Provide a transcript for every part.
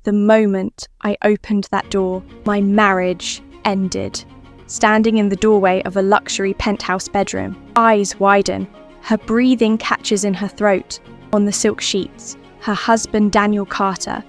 The moment I opened that door, my marriage ended. Standing in the doorway of a luxury penthouse bedroom, eyes widen, her breathing catches in her throat. On the silk sheets, her husband Daniel Carter,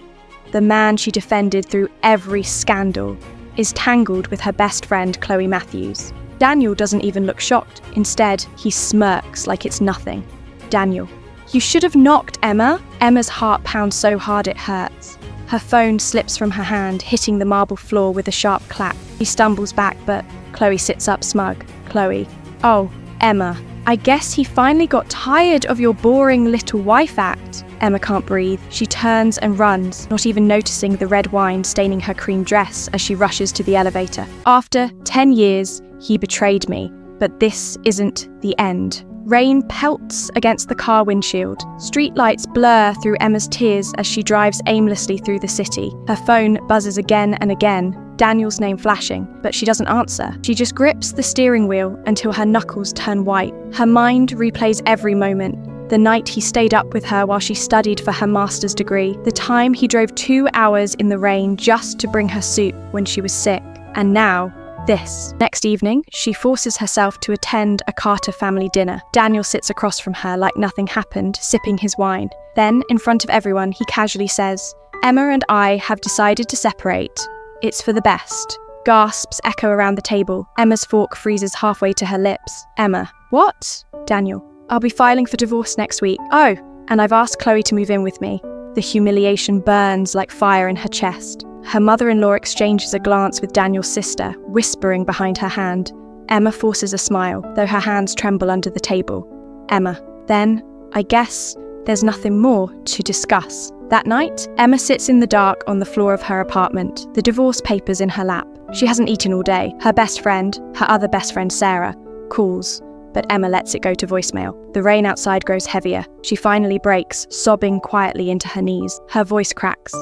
the man she defended through every scandal, is tangled with her best friend Chloe Matthews. Daniel doesn't even look shocked. Instead, he smirks like it's nothing. Daniel, you should have knocked, Emma. Emma's heart pounds so hard it hurts. Her phone slips from her hand, hitting the marble floor with a sharp clack. He stumbles back, but Chloe sits up smug. Chloe, oh, Emma, I guess he finally got tired of your boring little wife act. Emma can't breathe. She turns and runs, not even noticing the red wine staining her cream dress as she rushes to the elevator. After 10 years, he betrayed me, but this isn't the end. Rain pelts against the car windshield. Streetlights blur through Emma's tears as she drives aimlessly through the city. Her phone buzzes again and again, Daniel's name flashing, but she doesn't answer. She just grips the steering wheel until her knuckles turn white. Her mind replays every moment. The night he stayed up with her while she studied for her master's degree. The time he drove 2 hours in the rain just to bring her soup when she was sick. And now, this. Next evening, she forces herself to attend a Carter family dinner. Daniel sits across from her like nothing happened, sipping his wine. Then, in front of everyone, he casually says, Emma and I have decided to separate. It's for the best. Gasps echo around the table. Emma's fork freezes halfway to her lips. Emma, what? Daniel, I'll be filing for divorce next week. Oh, and I've asked Chloe to move in with me. The humiliation burns like fire in her chest. Her mother-in-law exchanges a glance with Daniel's sister, whispering behind her hand. Emma forces a smile, though her hands tremble under the table. Emma, then, I guess, there's nothing more to discuss. That night, Emma sits in the dark on the floor of her apartment, the divorce papers in her lap. She hasn't eaten all day. Her best friend, her other best friend Sarah, calls, but Emma lets it go to voicemail. The rain outside grows heavier. She finally breaks, sobbing quietly into her knees. Her voice cracks.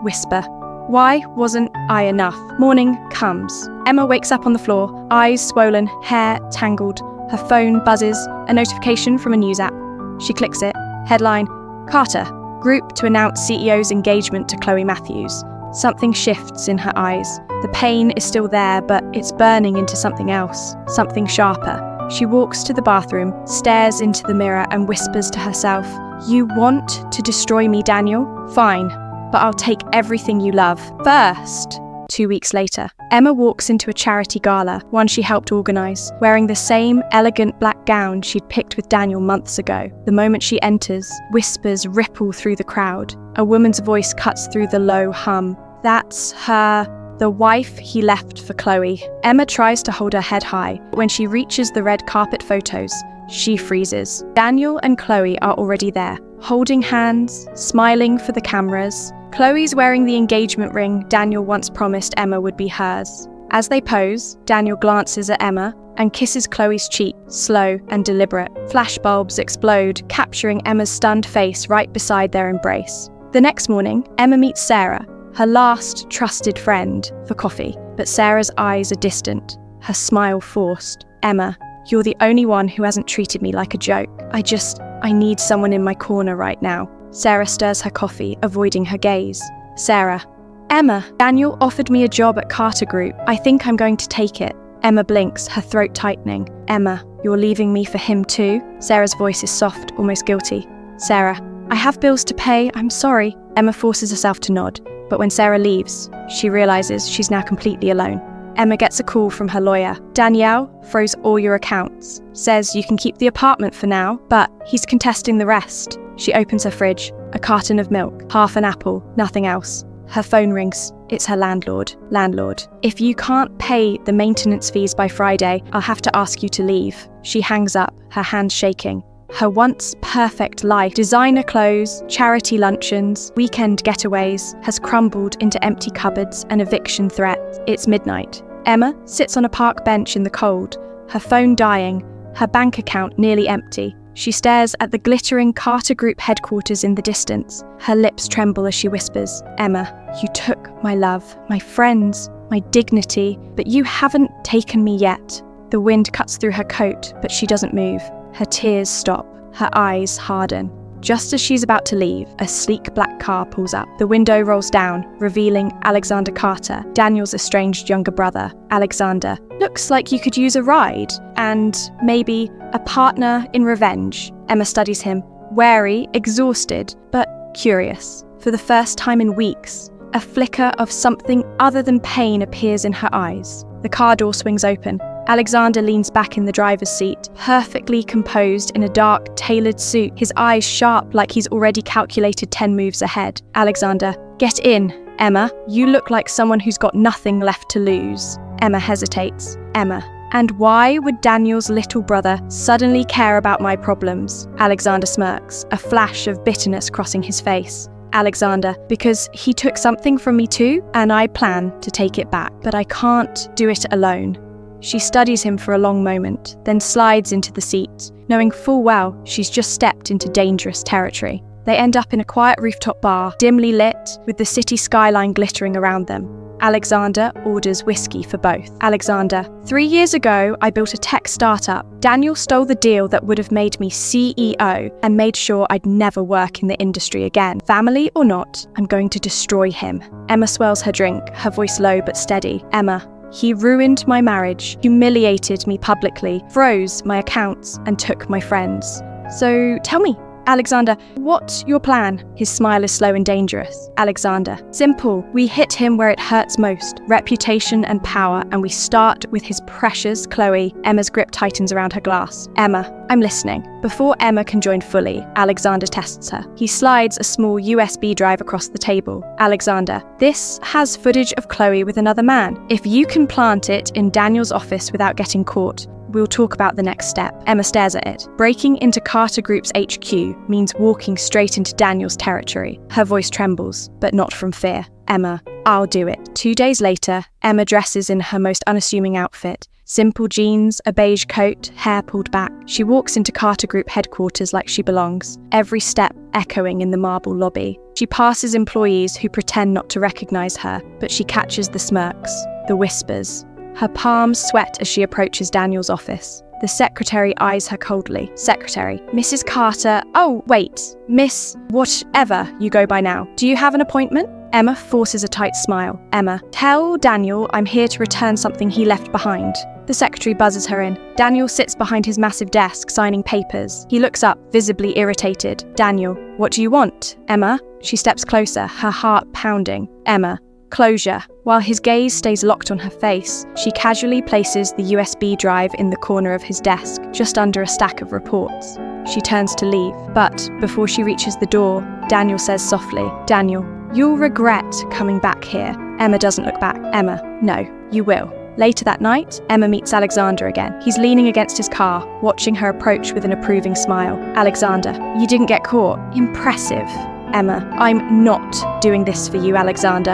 Whisper. Why wasn't I enough? Morning comes. Emma wakes up on the floor, eyes swollen, hair tangled. Her phone buzzes, a notification from a news app. She clicks it. Headline, Carter, group to announce CEO's engagement to Chloe Matthews. Something shifts in her eyes. The pain is still there, but it's burning into something else, something sharper. She walks to the bathroom, stares into the mirror and whispers to herself, You want to destroy me, Daniel? Fine. But I'll take everything you love. First. 2 weeks later, Emma walks into a charity gala, one she helped organise, wearing the same elegant black gown she'd picked with Daniel months ago. The moment she enters, whispers ripple through the crowd. A woman's voice cuts through the low hum. That's her, the wife he left for Chloe. Emma tries to hold her head high. When she reaches the red carpet photos, she freezes. Daniel and Chloe are already there, holding hands, smiling for the cameras. Chloe's wearing the engagement ring Daniel once promised Emma would be hers. As they pose, Daniel glances at Emma and kisses Chloe's cheek, slow and deliberate. Flashbulbs explode, capturing Emma's stunned face right beside their embrace. The next morning, Emma meets Sarah, her last trusted friend, for coffee. But Sarah's eyes are distant, her smile forced. Emma, you're the only one who hasn't treated me like a joke. I need someone in my corner right now. Sarah stirs her coffee, avoiding her gaze. Sarah. Emma, Daniel offered me a job at Carter Group. I think I'm going to take it. Emma blinks, her throat tightening. Emma, you're leaving me for him too? Sarah's voice is soft, almost guilty. Sarah, I have bills to pay, I'm sorry. Emma forces herself to nod, but when Sarah leaves, she realizes she's now completely alone. Emma gets a call from her lawyer. Danielle froze all your accounts. Says you can keep the apartment for now, but he's contesting the rest. She opens her fridge. A carton of milk, half an apple, nothing else. Her phone rings. It's her landlord. Landlord, if you can't pay the maintenance fees by Friday, I'll have to ask you to leave. She hangs up, her hands shaking. Her once perfect life, designer clothes, charity luncheons, weekend getaways, has crumbled into empty cupboards and eviction threats. It's midnight. Emma sits on a park bench in the cold, her phone dying, her bank account nearly empty. She stares at the glittering Carter Group headquarters in the distance. Her lips tremble as she whispers, Emma, you took my love, my friends, my dignity, but you haven't taken me yet. The wind cuts through her coat, but she doesn't move. Her tears stop. Her eyes harden. Just as she's about to leave, a sleek black car pulls up. The window rolls down, revealing Alexander Carter, Daniel's estranged younger brother. Alexander, looks like you could use a ride, and maybe a partner in revenge. Emma studies him, wary, exhausted, but curious. For the first time in weeks, a flicker of something other than pain appears in her eyes. The car door swings open. Alexander leans back in the driver's seat, perfectly composed in a dark, tailored suit, his eyes sharp like he's already calculated 10 moves ahead. Alexander, get in. Emma, you look like someone who's got nothing left to lose. Emma hesitates. Emma, and why would Daniel's little brother suddenly care about my problems? Alexander smirks, a flash of bitterness crossing his face. Alexander, because he took something from me too, and I plan to take it back, but I can't do it alone. She studies him for a long moment, then slides into the seat, knowing full well she's just stepped into dangerous territory. They end up in a quiet rooftop bar, dimly lit, with the city skyline glittering around them. Alexander orders whiskey for both. Alexander, 3 years ago, I built a tech startup. Daniel stole the deal that would have made me CEO and made sure I'd never work in the industry again. Family or not, I'm going to destroy him. Emma swirls her drink, her voice low but steady. Emma, he ruined my marriage, humiliated me publicly, froze my accounts, and took my friends. So tell me, Alexander, what's your plan? His smile is slow and dangerous. Alexander, simple. We hit him where it hurts most, reputation and power, and we start with his precious Chloe. Emma's grip tightens around her glass. Emma, I'm listening. Before Emma can join fully, Alexander tests her. He slides a small USB drive across the table. Alexander, this has footage of Chloe with another man. If you can plant it in Daniel's office without getting caught, we'll talk about the next step. Emma stares at it. Breaking into Carter Group's HQ means walking straight into Daniel's territory. Her voice trembles, but not from fear. Emma, I'll do it. 2 days later, Emma dresses in her most unassuming outfit. Simple jeans, a beige coat, hair pulled back. She walks into Carter Group headquarters like she belongs, every step echoing in the marble lobby. She passes employees who pretend not to recognize her, but she catches the smirks, the whispers. Her palms sweat as she approaches Daniel's office. The secretary eyes her coldly. Secretary, Mrs. Carter, oh, wait, Miss whatever you go by now. Do you have an appointment? Emma forces a tight smile. Emma, tell Daniel I'm here to return something he left behind. The secretary buzzes her in. Daniel sits behind his massive desk, signing papers. He looks up, visibly irritated. Daniel, what do you want? Emma? She steps closer, her heart pounding. Emma, closure. While his gaze stays locked on her face, she casually places the USB drive in the corner of his desk, just under a stack of reports. She turns to leave, but before she reaches the door, Daniel says softly, Daniel, you'll regret coming back here. Emma doesn't look back. Emma, no, you will. Later that night, Emma meets Alexander again. He's leaning against his car, watching her approach with an approving smile. Alexander, you didn't get caught. Impressive. Emma, I'm not doing this for you, Alexander.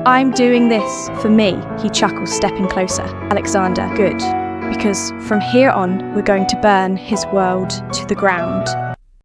I'm doing this for me. He chuckles, stepping closer. Alexander, good. Because from here on, we're going to burn his world to the ground.